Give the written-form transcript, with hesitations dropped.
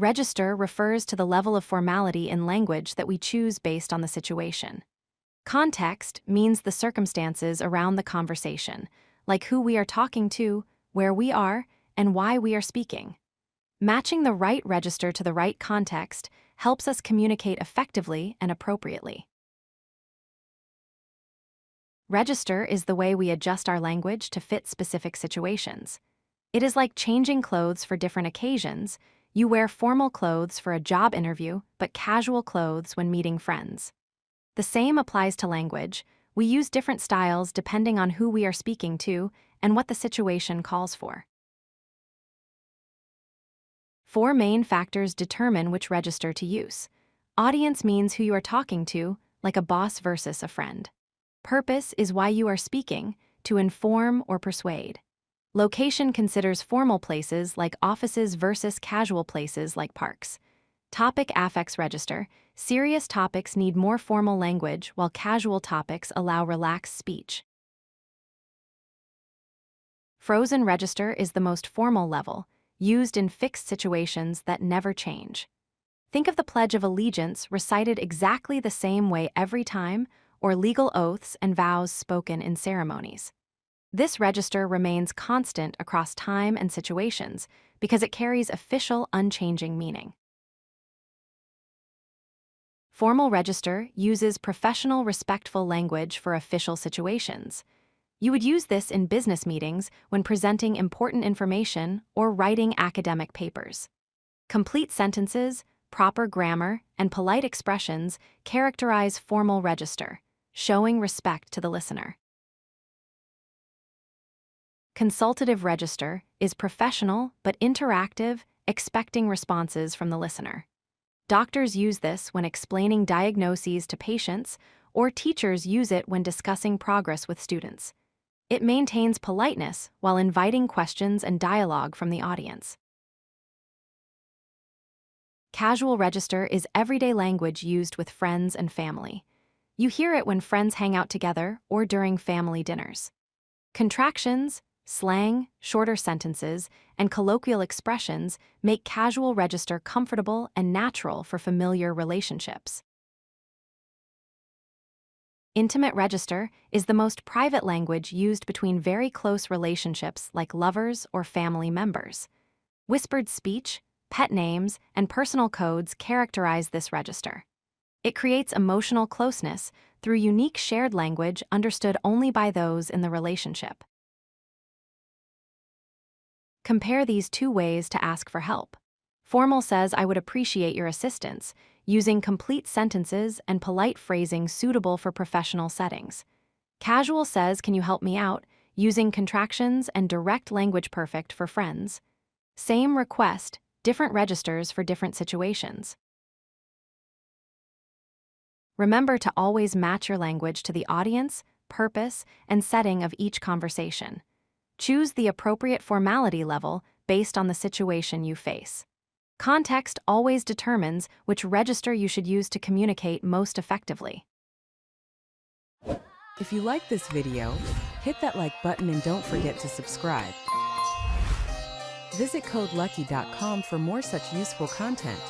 Register refers to the level of formality in language that we choose based on the situation. Context means the circumstances around the conversation, like who we are talking to, where we are, and why we are speaking. Matching the right register to the right context helps us communicate effectively and appropriately. Register is the way we adjust our language to fit specific situations. It is like changing clothes for different occasions. You wear formal clothes for a job interview, but casual clothes when meeting friends. The same applies to language. We use different styles depending on who we are speaking to and what the situation calls for. 4 main factors determine which register to use. Audience means who you are talking to, like a boss versus a friend. Purpose is why you are speaking, to inform or persuade. Location considers formal places like offices versus casual places like parks. Topic affects register. Serious topics need more formal language, while casual topics allow relaxed speech. Frozen register is the most formal level, used in fixed situations that never change. Think of the Pledge of Allegiance recited exactly the same way every time, or legal oaths and vows spoken in ceremonies. This register remains constant across time and situations because it carries official, unchanging meaning. Formal register uses professional, respectful language for official situations. You would use this in business meetings when presenting important information or writing academic papers. Complete sentences, proper grammar, and polite expressions characterize formal register, showing respect to the listener. Consultative register is professional but interactive, expecting responses from the listener. Doctors use this when explaining diagnoses to patients, or teachers use it when discussing progress with students. It maintains politeness while inviting questions and dialogue from the audience. Casual register is everyday language used with friends and family. You hear it when friends hang out together or during family dinners. Contractions, slang, shorter sentences, and colloquial expressions make casual register comfortable and natural for familiar relationships. Intimate register is the most private language used between very close relationships like lovers or family members. Whispered speech, pet names, and personal codes characterize this register. It creates emotional closeness through unique shared language understood only by those in the relationship. Compare these 2 ways to ask for help. Formal says, "I would appreciate your assistance," using complete sentences and polite phrasing suitable for professional settings. Casual says, "Can you help me out?" using contractions and direct language, perfect for friends. Same request, different registers for different situations. Remember to always match your language to the audience, purpose, and setting of each conversation. Choose the appropriate formality level based on the situation you face. Context always determines which register you should use to communicate most effectively. If you like this video, hit that like button and don't forget to subscribe. Visit codelucky.com for more such useful content.